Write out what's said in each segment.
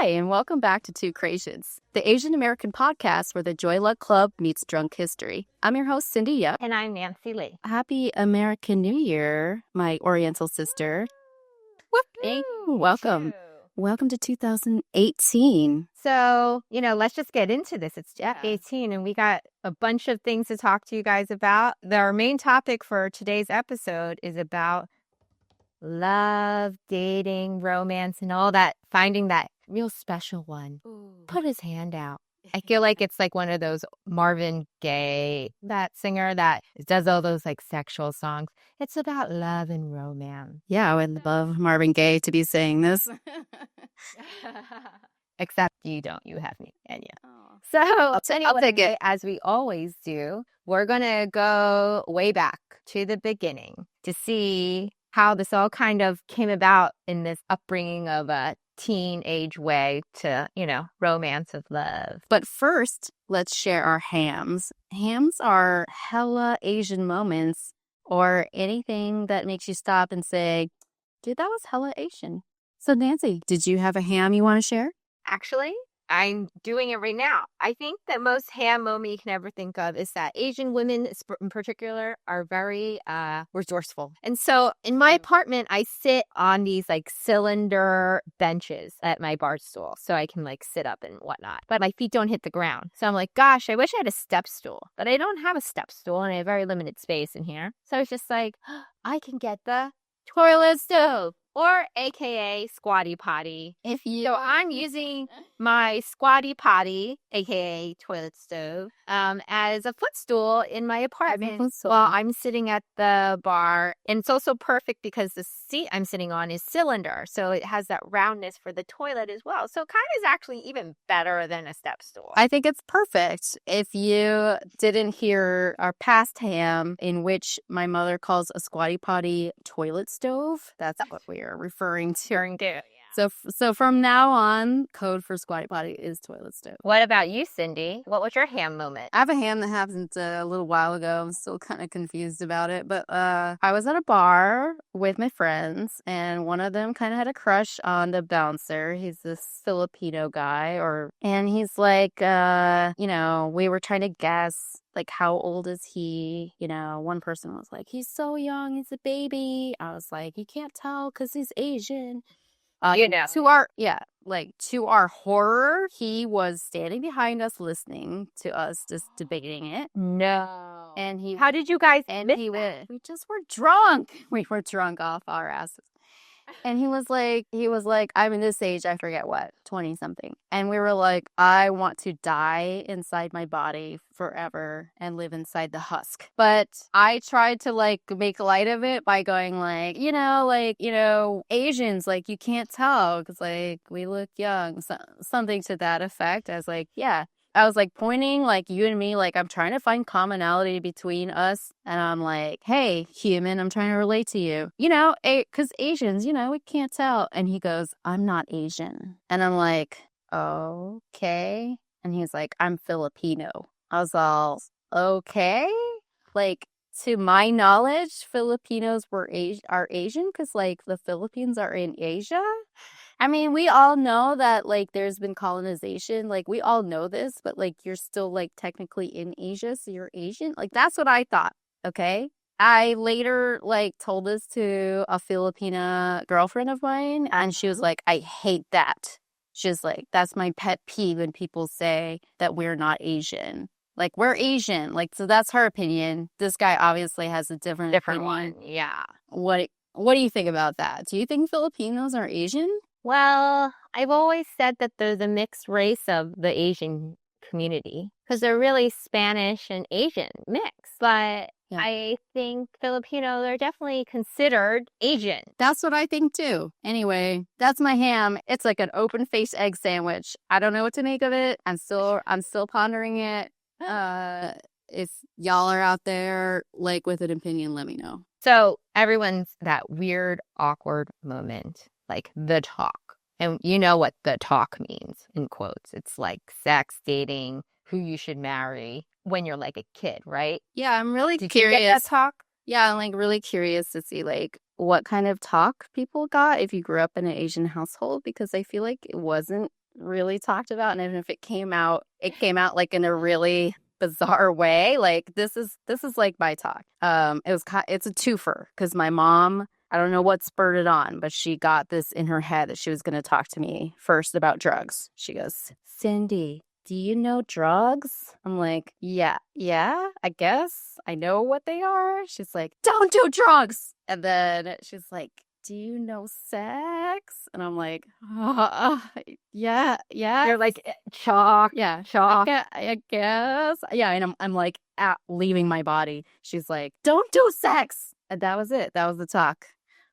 Hi, and welcome back to Two Crasians, the Asian American podcast where the Joy Luck Club meets drunk history. I'm your host, Cindy Yap. And I'm Nancy Lee. Happy American New Year, my Oriental sister. Hey, welcome. Welcome to 2018. So, let's just get into this. It's 18, and we got a bunch of things to talk to you guys about. Our main topic for today's episode is about love, dating, romance, and all that, finding that real special one. Ooh. Put his hand out. I feel like it's like one of those Marvin Gaye, that singer that does all those like sexual songs. It's about love and romance. Yeah, I would love Marvin Gaye to be saying this. Except you don't. You have me, Enya. So anyway, I'll take it. As we always do, we're going to go way back to the beginning to see how this all kind of came about in this upbringing of a teenage way to, romance of love. But first, let's share our hams. Hams are hella Asian moments or anything that makes you stop and say, dude, that was hella Asian. So Nancy, did you have a ham you want to share? Actually, I'm doing it right now. I think the most ham moment you can ever think of is that Asian women in particular are very resourceful. And so in my apartment, I sit on these like cylinder benches at my bar stool so I can like sit up and whatnot. But my feet don't hit the ground. So I'm like, gosh, I wish I had a step stool. But I don't have a step stool and I have very limited space in here. So I was just like, I can get the toilet stove. Or AKA squatty potty. So I'm using my squatty potty, AKA toilet stove, as a footstool in my apartment while I'm sitting at the bar. And it's also perfect because the seat I'm sitting on is cylinder. So it has that roundness for the toilet as well. So it kind of is actually even better than a step stool. I think it's perfect. If you didn't hear our past ham, in which my mother calls a squatty potty toilet stove, that's what we are referring to. Yeah. So from now on, code for squatty potty is toilet stove. What about you, Cindy? What was your ham moment? I have a ham that happened a little while ago. I'm still kind of confused about it. But I was at a bar with my friends, and one of them kind of had a crush on the bouncer. He's this Filipino guy, and he's like, we were trying to guess, like, how old is he? One person was like, he's so young, he's a baby. I was like, you can't tell because he's Asian. To our horror, he was standing behind us listening to us just debating it. No. And how did you guys we just were drunk. We were drunk off our asses. And he was like, I'm in this age, I forget what, 20 something. And we were like, I want to die inside my body forever and live inside the husk. But I tried to like make light of it by going like, Asians, like you can't tell because like we look young, something to that effect. I was like, yeah. I was like pointing like you and me, like I'm trying to find commonality between us. And I'm like, hey, human, I'm trying to relate to you. Because Asians, we can't tell. And he goes, I'm not Asian. And I'm like, okay. And he's like, I'm Filipino. I was all, okay. Like, to my knowledge, Filipinos are Asian because like the Philippines are in Asia. I mean, we all know that, like, there's been colonization. Like, we all know this, but, like, you're still, like, technically in Asia, so you're Asian. Like, that's what I thought, okay? I later, like, told this to a Filipina girlfriend of mine, and she was like, I hate that. She's like, that's my pet peeve when people say that we're not Asian. Like, we're Asian. Like, so that's her opinion. This guy obviously has a different opinion. One, yeah. What do you think about that? Do you think Filipinos are Asian? Well, I've always said that they're the mixed race of the Asian community because they're really Spanish and Asian mixed. But yeah. I think Filipinos are definitely considered Asian. That's what I think too. Anyway, that's my ham. It's like an open-faced egg sandwich. I don't know what to make of it. I'm still pondering it. If y'all are out there like with an opinion, let me know. So everyone's that weird, awkward moment. Like the talk. And you know what the talk means in quotes. It's like sex, dating, who you should marry when you're like a kid, right? Yeah, I'm really Did curious. You get that talk? Yeah, I'm like really curious to see like what kind of talk people got if you grew up in an Asian household because I feel like it wasn't really talked about. And if it came out like in a really bizarre way. Like this is like my talk. It's a twofer because my mom, I don't know what spurred it on, but she got this in her head that she was going to talk to me first about drugs. She goes, Cindy, do you know drugs? I'm like, yeah, I guess I know what they are. She's like, don't do drugs. And then she's like, do you know sex? And I'm like, yeah. You're like shock, Yeah, shock. I guess. Yeah, and I'm like leaving my body. She's like, "Don't do sex." And that was it. That was the talk.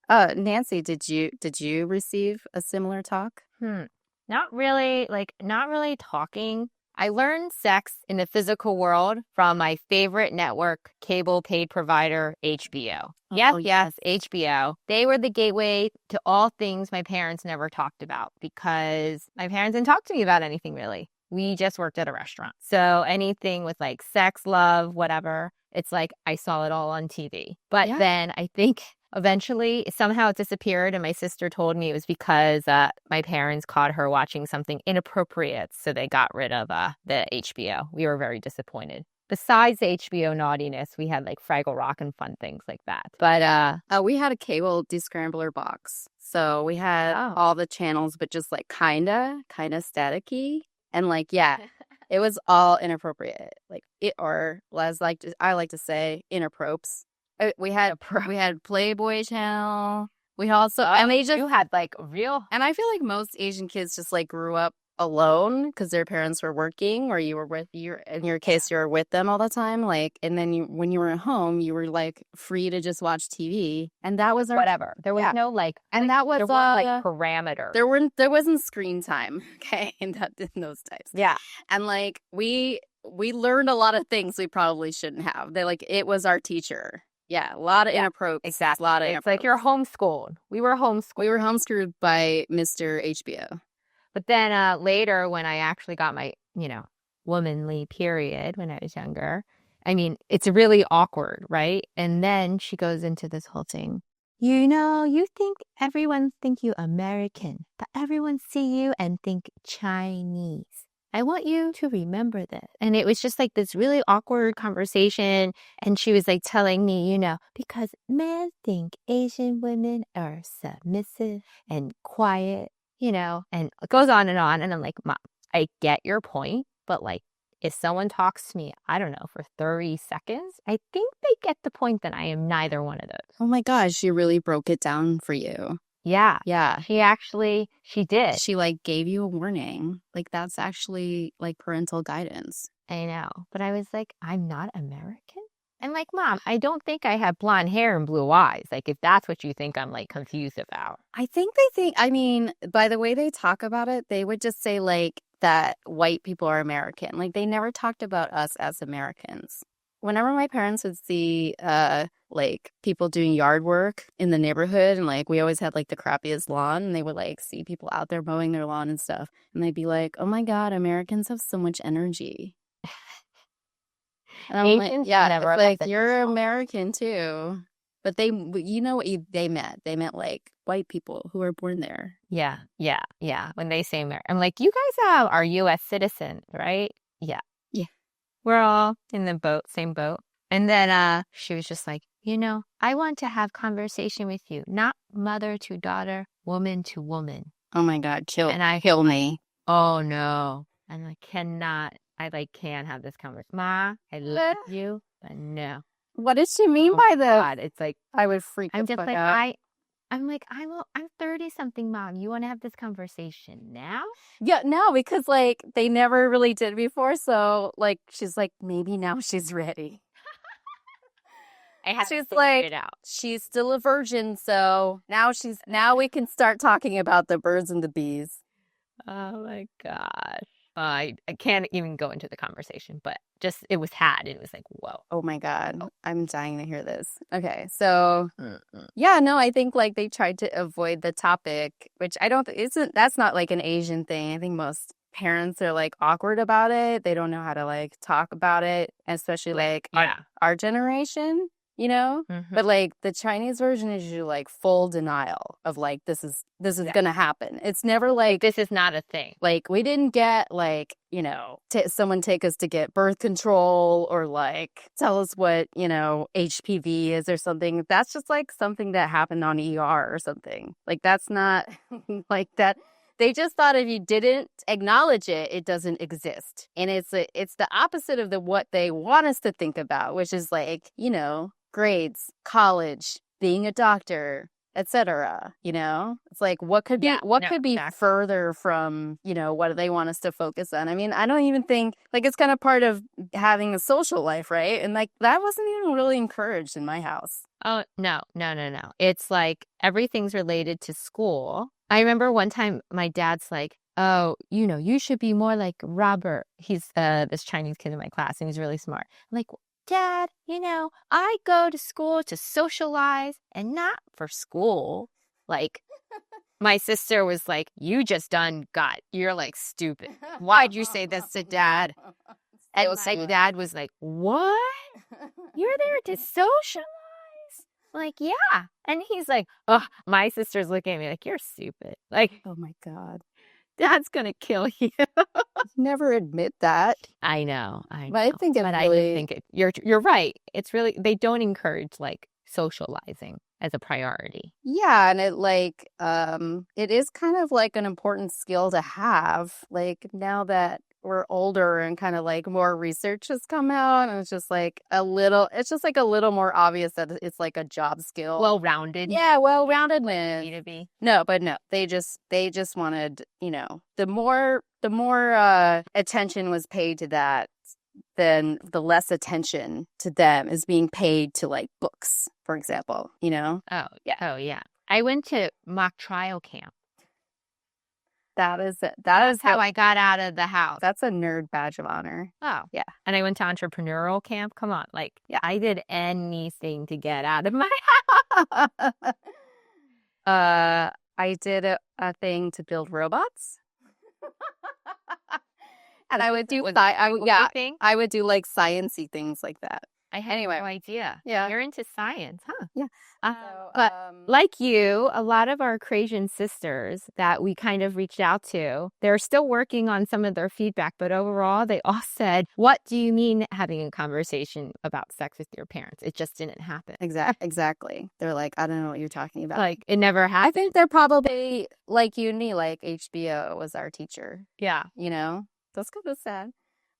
Nancy, did you receive a similar talk? Not really, not really talking. I learned sex in the physical world from my favorite network cable paid provider, HBO. Yes, HBO. They were the gateway to all things my parents never talked about because my parents didn't talk to me about anything really. We just worked at a restaurant. So anything with like sex, love, whatever, it's like I saw it all on TV. But then I think eventually, somehow it disappeared, and my sister told me it was because my parents caught her watching something inappropriate, so they got rid of the HBO. We were very disappointed. Besides the HBO naughtiness, we had like Fraggle Rock and fun things like that. But we had a cable descrambler box, so we had all the channels, but just like kinda staticky, and like it was all inappropriate, like it or as I like to say inappropriate. We had Playboy Channel. We also and they just you had like real. And I feel like most Asian kids just like grew up alone because their parents were working, or you were with in your case you were with them all the time. Like, and then when you were at home, you were like free to just watch TV, and that was whatever. There was no and that was there weren't like parameters. There wasn't screen time. Okay, in those times. Yeah, and like we learned a lot of things we probably shouldn't have. It was our teacher. Yeah, a lot of inappropriate. Exactly. It's like you're homeschooled. We were homeschooled. We were homeschooled by Mr. HBO. But then later, when I actually got my, womanly period when I was younger, I mean, it's really awkward, right? And then she goes into this whole thing. You think everyone think you American, but everyone see you and think Chinese. I want you to remember this. And it was just like this really awkward conversation. And she was like telling me, because men think Asian women are submissive and quiet, and it goes on. And I'm like, Mom, I get your point. But like, if someone talks to me, I don't know, for 30 seconds, I think they get the point that I am neither one of those. Oh my gosh, she really broke it down for you. Yeah. Yeah. She did. She like gave you a warning. Like that's actually like parental guidance. I know. But I was like, I'm not American? I'm like, Mom, I don't think I have blonde hair and blue eyes. Like if that's what you think I'm like confused about. I think I mean, by the way they talk about it, they would just say like that white people are American. Like they never talked about us as Americans. Whenever my parents would see like people doing yard work in the neighborhood, and like we always had like the crappiest lawn, and they would like see people out there mowing their lawn and stuff, and they'd be like, "Oh my God, Americans have so much energy." And I'm Asians never like you're American too, but they what they meant? They meant like white people who were born there. Yeah. When they say American, I'm like, you guys are U.S. citizens, right? Yeah. We're all in the same boat. And then she was just like, I want to have conversation with you, not mother to daughter, woman to woman. Oh my God, kill me. Oh no. And I cannot, can't have this conversation. Ma, I love you, but no. What does she mean by that? God, it's like, I would freak I'm the just fuck like, out. I'm 30-something, Mom. You want to have this conversation now? Yeah, no, because like they never really did before. So like she's like, maybe now she's ready. She's like, it out. She's still a virgin, so now we can start talking about the birds and the bees. Oh my gosh. I can't even go into the conversation, but just it was had. It was like, whoa. Oh my God. I'm dying to hear this. Okay. So yeah, no, I think like they tried to avoid the topic, which that's not like an Asian thing. I think most parents are like awkward about it. They don't know how to like talk about it, especially like our generation. you know? Mhm. But like the Chinese version is usually like full denial of like this is Yeah. gonna happen. It's never like This is not a thing. like we didn't get like, you know, someone take us to get birth control or like tell us what, you know, HPV is or something. That's just like something that happened on ER or something. Like that's not like that. They just thought if you didn't acknowledge it, it doesn't exist. And it's the opposite of what they want us to think about, which is like, you know, grades, college, being a doctor, etc. You know, it's like what could be exactly. further from, you know, what they want us to focus on. I mean, I don't even think like it's kind of part of having a social life, right? And like that wasn't even really encouraged in my house. Oh, no, no, no, no. It's like everything's related to school. I remember one time my dad's like, oh, you know, you should be more like Robert. He's this Chinese kid in my class and he's really smart. I'm like, Dad, you know, I go to school to socialize and not for school. Like, my sister was like, you just done got, you're like stupid. Why'd you say this to Dad? And my dad was like, what? You're there to socialize? Like, yeah. And he's like, oh, my sister's looking at me like, you're stupid. Like, Oh my God. Dad's gonna kill you. Never admit that. I know. I But I know. think it But I just really, think you're right. It's really, they don't encourage like socializing as a priority. yeah, and it like it is kind of like an important skill to have. Like now that we're older and kind of like more research has come out and it's just like a little more obvious that it's like a job skill. Well-rounded. Yeah, well-roundedness. Need to be. No, but no, they just wanted, you know, the more attention was paid to that, then the less attention to them is being paid to like books, for example, you know? Oh, Yeah. oh yeah. I went to mock trial camp. That is That's how I got out of the house. That's a nerd badge of honor. Oh, Yeah. And I went to entrepreneurial camp. Come on. Like, Yeah. I did anything to get out of my I did a thing to build robots. And I would do I would do like sciencey things like that. I had no idea. Yeah. You're into science, huh? Yeah. But like you, a lot of our Crasian sisters that we kind of reached out to, they're still working on some of their feedback, but overall, they all said, what do you mean having a conversation about sex with your parents? It just didn't happen. Exactly. They're like, I don't know what you're talking about. Like, it never happened. I think they're probably like you and me, like HBO was our teacher. Yeah. You know? That's kind of sad.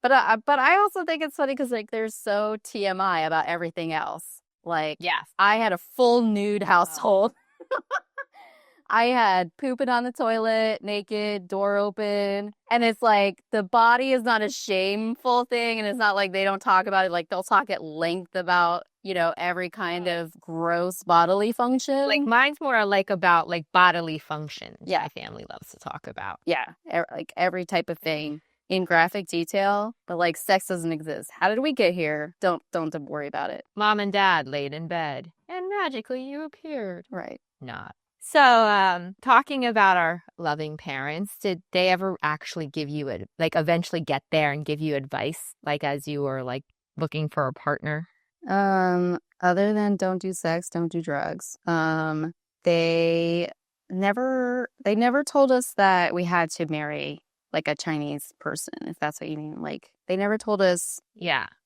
But I also think it's funny because like there's so TMI about everything else. Like, yes, I had a full nude household. I had pooping on the toilet, naked, door open. And it's like the body is not a shameful thing. And it's not like they don't talk about it. Like they'll talk at length about, you know, every kind of gross bodily function. Like mine's more like about like bodily functions. Yeah. My family loves to talk about. Yeah. Like every type of thing. In graphic detail, but like sex doesn't exist. How did we get here? Don't worry about it. Mom and dad laid in bed and magically you appeared. Right. Not. So, talking about our loving parents, did they ever actually give you like eventually get there and give you advice like as you were like looking for a partner? Other than don't do sex, don't do drugs. They never told us that we had to marry like a Chinese person, if that's what you mean. Like they never told us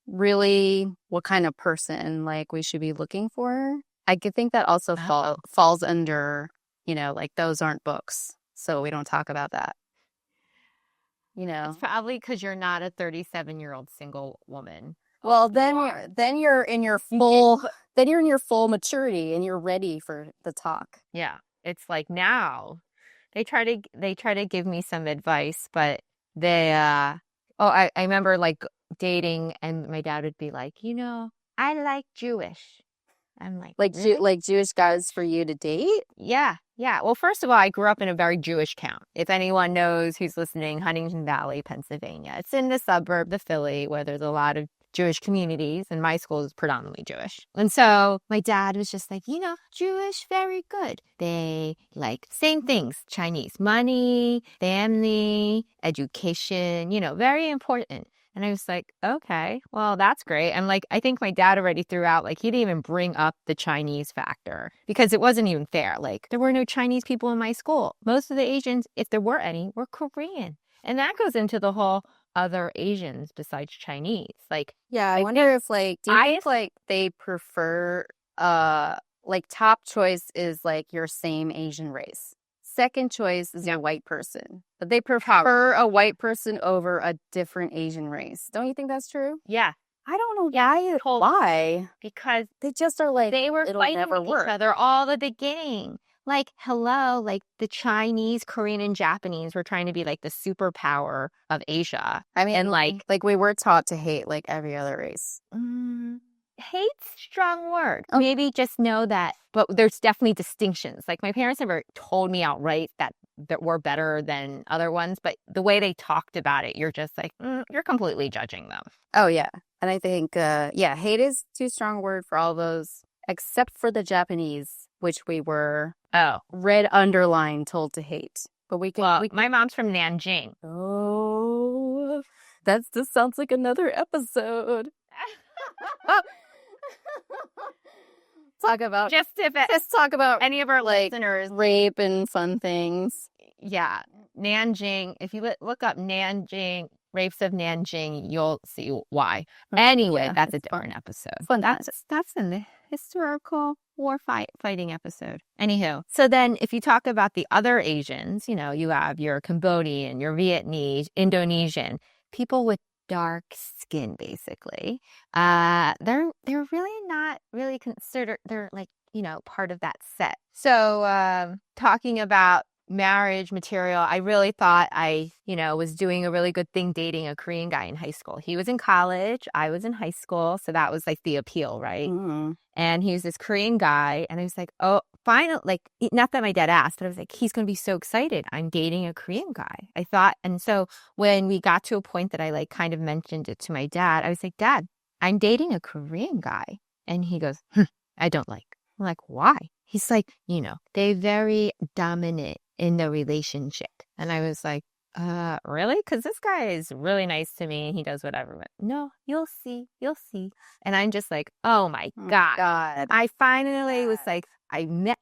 really what kind of person like we should be looking for. I could think that also falls under, you know, like those aren't books. So we don't talk about that. You know. It's probably because you're not a 37-year-old single woman. Well, then you're in your full maturity and you're ready for the talk. Yeah. It's like now they try to give me some advice, but they I remember like dating and my dad would be like, you know, I like Jewish. I'm like really? Like Jewish guys for you to date? Yeah. Well, first of all, I grew up in a very Jewish town. If anyone knows who's listening, Huntington Valley, Pennsylvania. It's in the suburb of Philly where there's a lot of Jewish communities, and my school is predominantly Jewish. And so my dad was just like, you know, Jewish, very good. They like same things, Chinese, money, family, education, you know, very important. And I was like, okay, well, that's great. I'm like, I think my dad already threw out, like, he didn't even bring up the Chinese factor because it wasn't even fair. Like, there were no Chinese people in my school. Most of the Asians, if there were any, were Korean. And that goes into the whole other Asians besides Chinese. Yeah, I Like wonder if like, do you I think like they prefer like top choice is like your same Asian race. Second choice is a white person, but they prefer a white person over a different Asian race. Don't you think that's true? yeah, I don't know yeah, why. because They just are like, they were it'll fighting never each work. other all the beginning. Like, hello, like the Chinese, Korean, and Japanese were trying to be like the superpower of Asia. I mean, And like we were taught to hate like every other race. hate's a strong word. Oh. Maybe just know that, but there's definitely distinctions. Like my parents never told me outright that we're better than other ones, but the way they talked about it, you're just like, you're completely judging them. Oh, yeah. And I think, hate is too strong a word for all those, except for the Japanese, which we were red underline told to hate. But we can. My mom's from Nanjing. Oh, this sounds like another episode. Let's talk about any of our listeners, rape and fun things. Yeah, Nanjing. If you look up Nanjing, rapes of Nanjing, you'll see why. Anyway, Yeah, that's a different episode. Fun. That's in the historical war fighting episode. Anywho, so then if you talk about the other Asians, you have your Cambodian, your Vietnamese, Indonesian, people with dark skin, basically. They're really not really considered. They're like, part of that set. So talking about marriage material, I really thought I, was doing a really good thing dating a Korean guy in high school. He was in college, I was in high school, so that was like the appeal, right? Mm-hmm. And he was this Korean guy, and I was like, oh, finally, like, not that my dad asked, but I was like, he's going to be so excited. I'm dating a Korean guy. I thought, and so when we got to a point that I like kind of mentioned it to my dad, I was like, Dad, I'm dating a Korean guy. And he goes, I don't like. I'm like, why? He's like, they're very dominant in the relationship. And I was like, really? Because this guy is really nice to me and he does whatever. But no, you'll see. And I'm just like, oh my God. I finally was like, you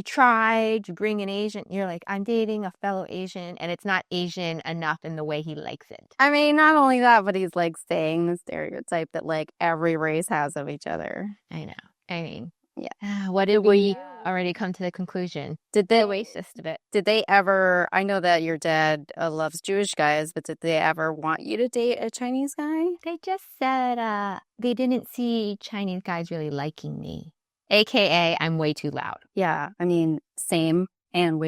tried, you bring an Asian. You're like, I'm dating a fellow Asian and it's not Asian enough in the way he likes it. I mean, not only that, but he's like saying the stereotype that like every race has of each other. I know. I mean, yeah. What did we already come to the conclusion? Did they, the racist of it? Did they ever, I know that your dad loves Jewish guys, but did they ever want you to date a Chinese guy? They just said they didn't see Chinese guys really liking me. AKA, I'm way too loud. Yeah, I mean, same. And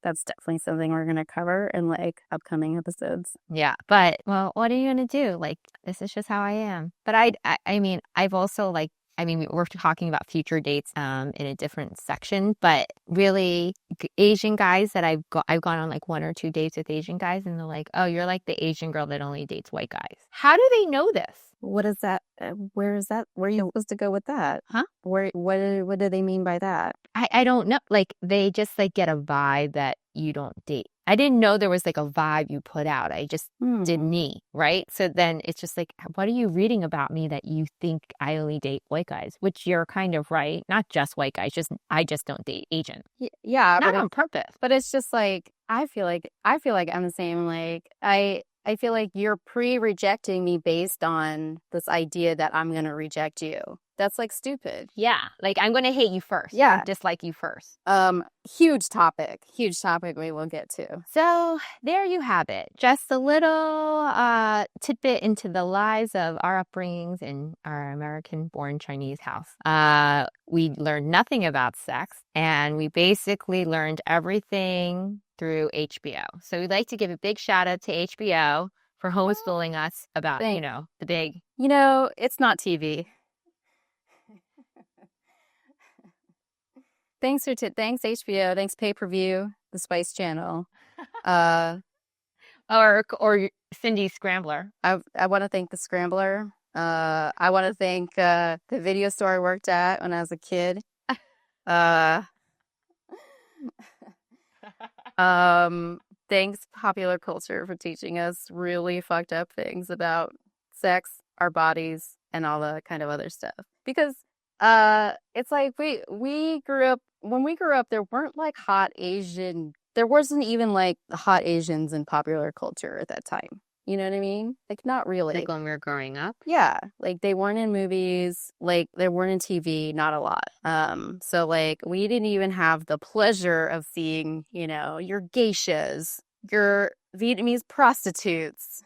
that's definitely something we're going to cover in like upcoming episodes. Yeah. But, well, what are you going to do? Like, this is just how I am. But I mean, I've also like, we're talking about future dates in a different section, but really Asian guys that I've gone on like 1 or 2 dates with Asian guys and they're like, oh, you're like the Asian girl that only dates white guys. How do they know this? What is that? Where is that? Where are you supposed to go with that? Huh? What do they mean by that? I don't know. Like they just like get a vibe that you don't date. I didn't know there was like a vibe you put out. I just did me, right? So then it's just like, what are you reading about me that you think I only date white guys? Which you're kind of right. Not just white guys. I just don't date Asian. Yeah, not on purpose. But it's just like I feel like I'm the same. Like I feel like you're pre-rejecting me based on this idea that I'm going to reject you. That's like stupid. Yeah. Like I'm going to hate you first. Yeah. Dislike you first. Huge topic we will get to. So there you have it. Just a little tidbit into the lives of our upbringings in our American-born Chinese house. We learned nothing about sex and we basically learned everything through HBO. So we'd like to give a big shout out to HBO for homeschooling us about, the big. It's not TV. Thanks HBO. Thanks pay-per-view, the Spice Channel. Or Cindy's Scrambler. I want to thank the Scrambler. I want to thank the video store I worked at when I was a kid. Thanks Popular Culture for teaching us really fucked up things about sex, our bodies, and all the kind of other stuff. Because it's like we grew up when we grew up there weren't like hot Asian there wasn't even like hot Asians in popular culture at that time. You know what I mean? Like not really. Like when we were growing up. Yeah, like they weren't in movies, like they weren't in TV, not a lot. So like we didn't even have the pleasure of seeing, you know, your geishas, your Vietnamese prostitutes,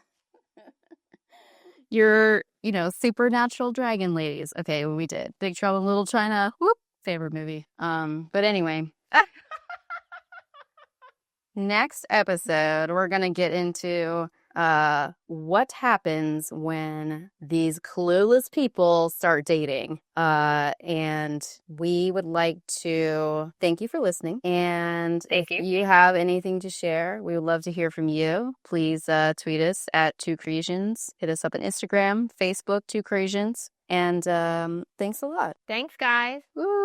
your, you know, supernatural dragon ladies. Okay, well, we did. Big Trouble in Little China. Whoop, favorite movie. But anyway, next episode, we're going to get into what happens when these clueless people start dating. And we would like to thank you for listening. And if you have anything to share, we would love to hear from you. Please tweet us at Two Crasians. Hit us up on Instagram, Facebook, Two Crasians. And thanks a lot. Thanks, guys. Woo!